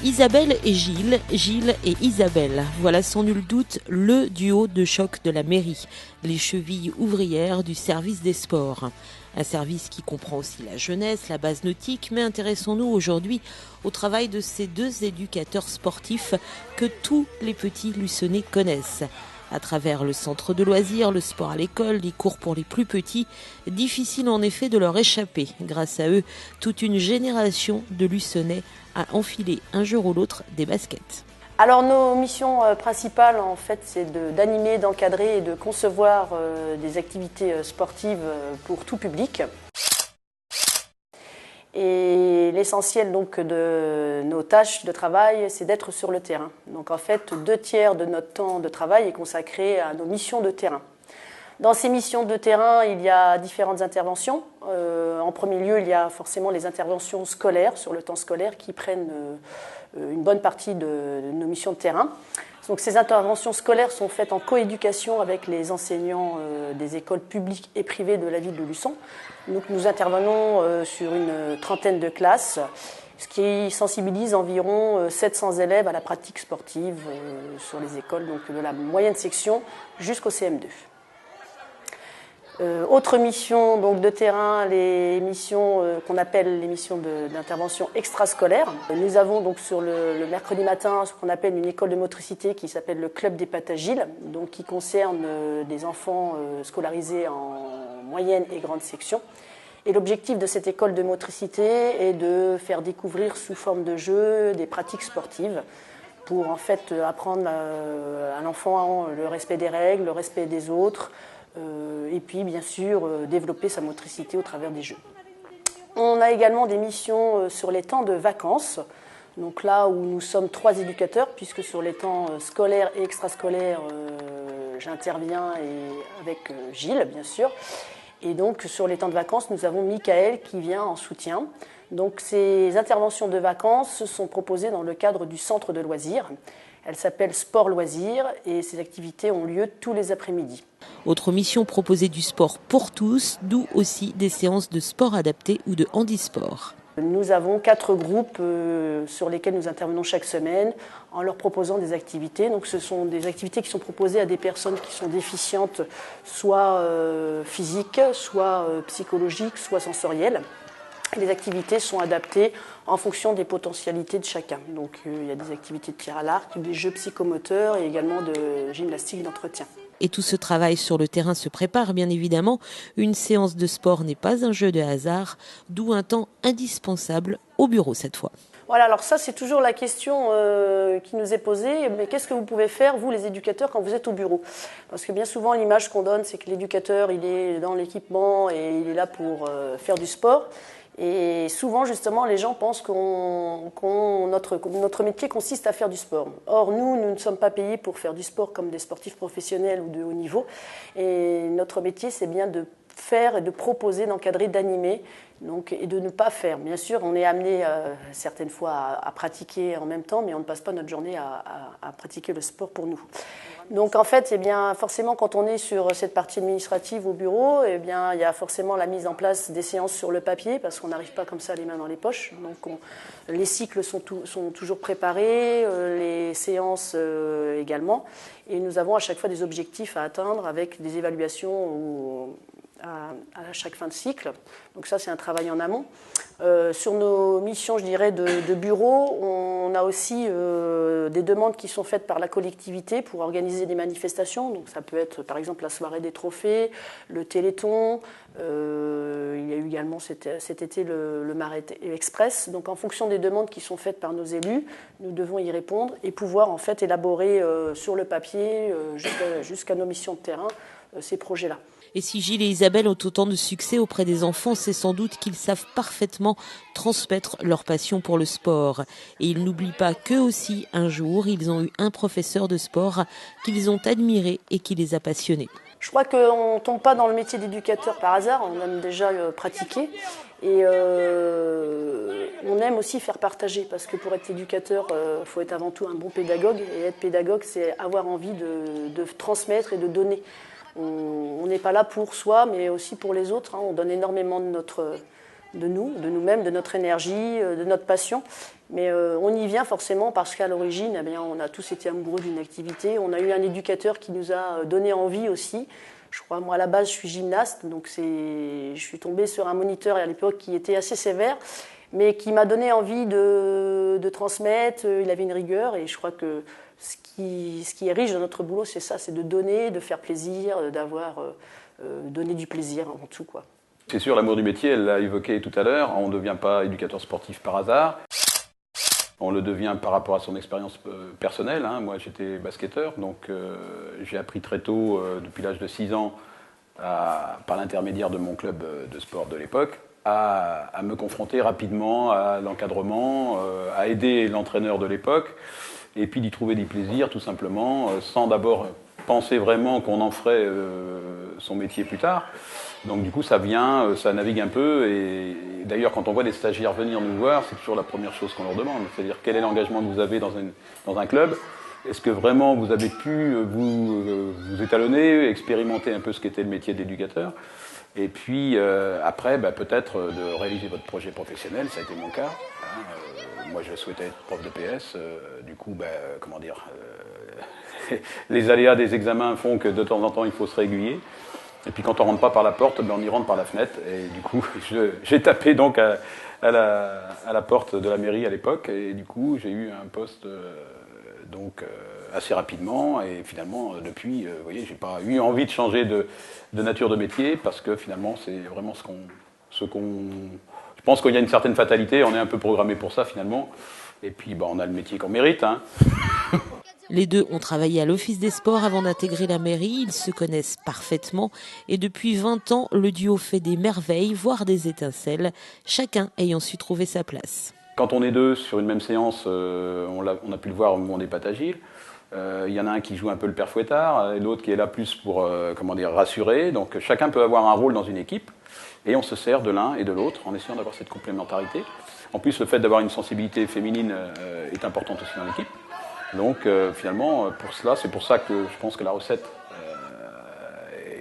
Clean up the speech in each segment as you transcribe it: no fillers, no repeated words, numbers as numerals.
Isabelle et Gilles, Gilles et Isabelle, voilà sans nul doute le duo de choc de la mairie, les chevilles ouvrières du service des sports. Un service qui comprend aussi la jeunesse, la base nautique, mais intéressons-nous aujourd'hui au travail de ces deux éducateurs sportifs que tous les petits Luçonnais connaissent. À travers le centre de loisirs, le sport à l'école, les cours pour les plus petits, difficile en effet de leur échapper. Grâce à eux, toute une génération de Luçonnais a enfilé un jour ou l'autre des baskets. Alors nos missions principales en fait c'est d'animer, d'encadrer et de concevoir des activités sportives pour tout public. Et l'essentiel donc de nos tâches de travail, c'est d'être sur le terrain. Donc en fait, 2/3 de notre temps de travail est consacré à nos missions de terrain. Dans ces missions de terrain, il y a différentes interventions. En premier lieu, il y a forcément les interventions scolaires, sur le temps scolaire, qui prennent une bonne partie de nos missions de terrain. Donc ces interventions scolaires sont faites en coéducation avec les enseignants des écoles publiques et privées de la ville de Luçon. Donc nous intervenons sur une trentaine de classes, ce qui sensibilise environ 700 élèves à la pratique sportive sur les écoles, donc de la moyenne section jusqu'au CM2. Autre mission donc, de terrain, les missions qu'on appelle les missions d'intervention extrascolaire. Nous avons donc sur le mercredi matin ce qu'on appelle une école de motricité qui s'appelle le Club des Pâtes Agiles, donc qui concerne des enfants scolarisés en moyenne et grande section. Et l'objectif de cette école de motricité est de faire découvrir sous forme de jeu des pratiques sportives pour en fait apprendre à l'enfant le respect des règles, le respect des autres, et puis bien sûr développer sa motricité au travers des jeux. On a également des missions sur les temps de vacances, donc là où nous sommes 3 éducateurs, puisque sur les temps scolaires et extrascolaires, j'interviens avec Gilles bien sûr, et donc sur les temps de vacances nous avons Michael qui vient en soutien. Donc ces interventions de vacances sont proposées dans le cadre du centre de loisirs. Elle s'appelle Sport Loisirs et ces activités ont lieu tous les après-midi. Autre mission, proposer du sport pour tous, d'où aussi des séances de sport adapté ou de handisport. Nous avons 4 groupes sur lesquels nous intervenons chaque semaine en leur proposant des activités. Donc ce sont des activités qui sont proposées à des personnes qui sont déficientes, soit physiques, soit psychologiques, soit sensorielles. Les activités sont adaptées en fonction des potentialités de chacun. Donc il y a des activités de tir à l'arc, des jeux psychomoteurs et également de gymnastique d'entretien. Et tout ce travail sur le terrain se prépare bien évidemment. Une séance de sport n'est pas un jeu de hasard, d'où un temps indispensable au bureau cette fois. Voilà, alors ça c'est toujours la question qui nous est posée, mais qu'est-ce que vous pouvez faire, vous les éducateurs, quand vous êtes au bureau? Parce que bien souvent l'image qu'on donne, c'est que l'éducateur il est dans l'équipement et il est là pour faire du sport. Et souvent, justement, les gens pensent notre métier consiste à faire du sport. Or, nous ne sommes pas payés pour faire du sport comme des sportifs professionnels ou de haut niveau. Et notre métier, c'est bien de faire et de proposer, d'encadrer, d'animer, donc, et de ne pas faire. Bien sûr, on est amené certaines fois à pratiquer en même temps, mais on ne passe pas notre journée à pratiquer le sport pour nous. Donc en fait, eh bien, forcément, quand on est sur cette partie administrative au bureau, eh bien, il y a forcément la mise en place des séances sur le papier, parce qu'on n'arrive pas comme ça les mains dans les poches. Donc les cycles sont toujours préparés, les séances également. Et nous avons à chaque fois des objectifs à atteindre avec des évaluations à chaque fin de cycle. Donc ça, c'est un travail en amont. Sur nos missions, je dirais, de bureau, on a aussi des demandes qui sont faites par la collectivité pour organiser des manifestations. Donc ça peut être, par exemple, la soirée des trophées, le Téléthon. Il y a eu également cet été le Marais Express. Donc en fonction des demandes qui sont faites par nos élus, nous devons y répondre et pouvoir en fait élaborer sur le papier, jusqu'à nos missions de terrain, ces projets-là. Et si Gilles et Isabelle ont autant de succès auprès des enfants, c'est sans doute qu'ils savent parfaitement transmettre leur passion pour le sport. Et ils n'oublient pas qu'eux aussi, un jour, ils ont eu un professeur de sport qu'ils ont admiré et qui les a passionnés. Je crois qu'on ne tombe pas dans le métier d'éducateur par hasard, on aime déjà pratiquer et on aime aussi faire partager parce que pour être éducateur, il faut être avant tout un bon pédagogue et être pédagogue, c'est avoir envie de transmettre et de donner. On n'est pas là pour soi mais aussi pour les autres, on donne énormément de nous-mêmes, de notre énergie, de notre passion. Mais on y vient forcément parce qu'à l'origine, on a tous été amoureux d'une activité. On a eu un éducateur qui nous a donné envie aussi. Je crois, moi, à la base, je suis gymnaste, donc je suis tombée sur un moniteur à l'époque qui était assez sévère, mais qui m'a donné envie de transmettre. Il avait une rigueur et je crois que ce qui est riche dans notre boulot, c'est ça, c'est de donner, de faire plaisir, donner du plaisir avant tout, quoi. C'est sûr, l'amour du métier, elle l'a évoqué tout à l'heure, on ne devient pas éducateur sportif par hasard. On le devient par rapport à son expérience personnelle. Moi, j'étais basketteur, donc j'ai appris très tôt, depuis l'âge de 6 ans, par l'intermédiaire de mon club de sport de l'époque, à me confronter rapidement à l'encadrement, à aider l'entraîneur de l'époque, et puis d'y trouver du plaisir, tout simplement, sans d'abord penser vraiment qu'on en ferait son métier plus tard. Donc du coup, ça navigue un peu. Et d'ailleurs, quand on voit des stagiaires venir nous voir, c'est toujours la première chose qu'on leur demande. C'est-à-dire, quel est l'engagement que vous avez dans un club? Est-ce que vraiment vous avez pu vous étalonner, expérimenter un peu ce qu'était le métier d'éducateur? Et puis après, peut-être de réaliser votre projet professionnel, ça a été mon cas. Moi, je souhaitais être prof de PS. Du coup, les aléas des examens font que de temps en temps, il faut se réaiguiller. Et puis quand on rentre pas par la porte, on y rentre par la fenêtre. Et du coup, j'ai tapé donc à la porte de la mairie à l'époque. Et du coup, j'ai eu un poste assez rapidement. Et finalement, depuis, vous voyez, j'ai pas eu envie de changer de nature de métier parce que finalement, c'est vraiment ce qu'on. Je pense qu'il y a une certaine fatalité. On est un peu programmé pour ça finalement. Et puis, on a le métier qu'on mérite. Les deux ont travaillé à l'Office des sports avant d'intégrer la mairie. Ils se connaissent parfaitement et depuis 20 ans, le duo fait des merveilles, voire des étincelles, chacun ayant su trouver sa place. Quand on est deux sur une même séance, on a pu le voir au moment des pâtes agiles. Il y en a un qui joue un peu le père Fouettard et l'autre qui est là plus pour rassurer. Donc chacun peut avoir un rôle dans une équipe et on se sert de l'un et de l'autre en essayant d'avoir cette complémentarité. En plus, le fait d'avoir une sensibilité féminine est importante aussi dans l'équipe. Donc finalement, c'est pour ça que je pense que la recette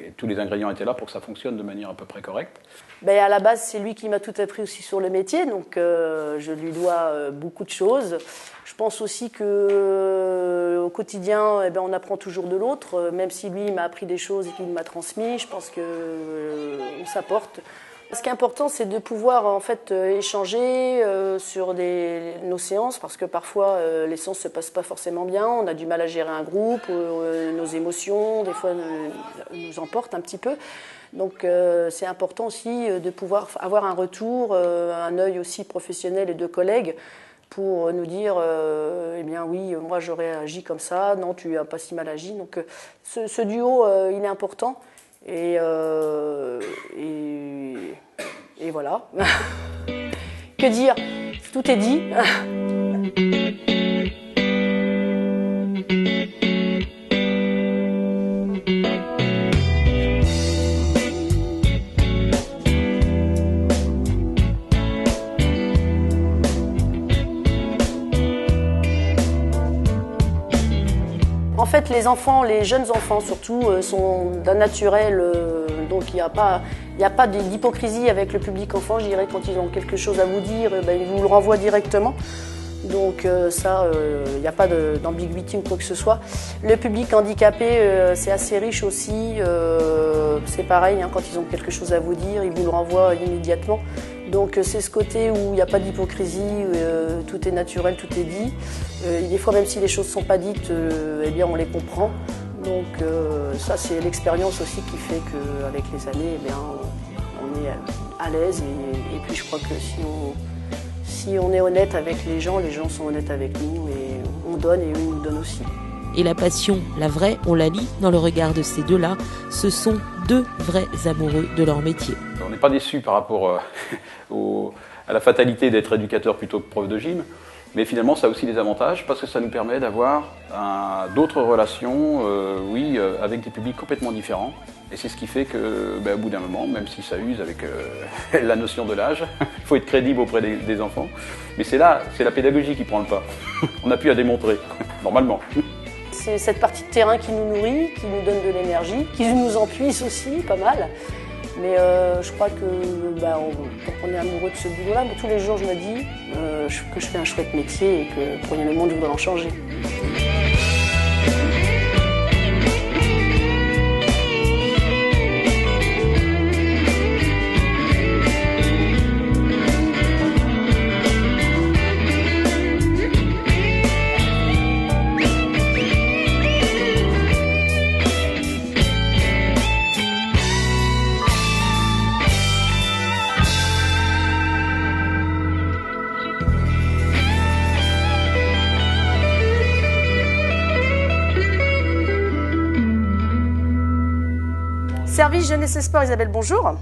et tous les ingrédients étaient là pour que ça fonctionne de manière à peu près correcte. À la base, c'est lui qui m'a tout appris aussi sur le métier, donc je lui dois beaucoup de choses. Je pense aussi qu'au quotidien, on apprend toujours de l'autre, même si lui m'a appris des choses et qu'il m'a transmis, je pense qu'on s'apporte. Ce qui est important, c'est de pouvoir en fait échanger sur nos séances, parce que parfois les séances se passent pas forcément bien. On a du mal à gérer un groupe, nos émotions des fois nous emportent un petit peu. Donc c'est important aussi de pouvoir avoir un retour, un œil aussi professionnel et de collègues pour nous dire oui, moi j'aurais agi comme ça, non, tu n'as pas si mal agi. Donc ce duo, il est important. Et voilà. Que dire? Tout est dit. En fait, les jeunes enfants surtout, sont d'un naturel, donc il n'y a pas d'hypocrisie avec le public enfant, je dirais, quand ils ont quelque chose à vous dire, ils vous le renvoient directement. Donc il n'y a pas d'ambiguïté ou quoi que ce soit. Le public handicapé, c'est assez riche aussi, c'est pareil, quand ils ont quelque chose à vous dire, ils vous le renvoient immédiatement. Donc c'est ce côté où il n'y a pas d'hypocrisie, tout est naturel, tout est dit. Des fois, même si les choses ne sont pas dites, on les comprend. Donc ça, c'est l'expérience aussi qui fait qu'avec les années, on est à l'aise. Et puis je crois que si on est honnête avec les gens sont honnêtes avec nous et on donne et eux nous donnent aussi. Et la passion, la vraie, on la lit dans le regard de ces deux-là. Ce sont deux vrais amoureux de leur métier. On n'est pas déçus par rapport à la fatalité d'être éducateur plutôt que prof de gym. Mais finalement, ça a aussi des avantages parce que ça nous permet d'avoir d'autres relations avec des publics complètement différents. Et c'est ce qui fait que, au bout d'un moment, même si ça use avec la notion de l'âge, il faut être crédible auprès des enfants. Mais c'est la pédagogie qui prend le pas. On n'a plus à démontrer, normalement. C'est cette partie de terrain qui nous nourrit, qui nous donne de l'énergie, qui nous en puise aussi, pas mal. Mais je crois que quand on est amoureux de ce boulot-là, tous les jours je me dis que je fais un chouette métier et que pour rien au monde je voudrais en changer. Service Jeunesse et Sport, Isabelle, bonjour.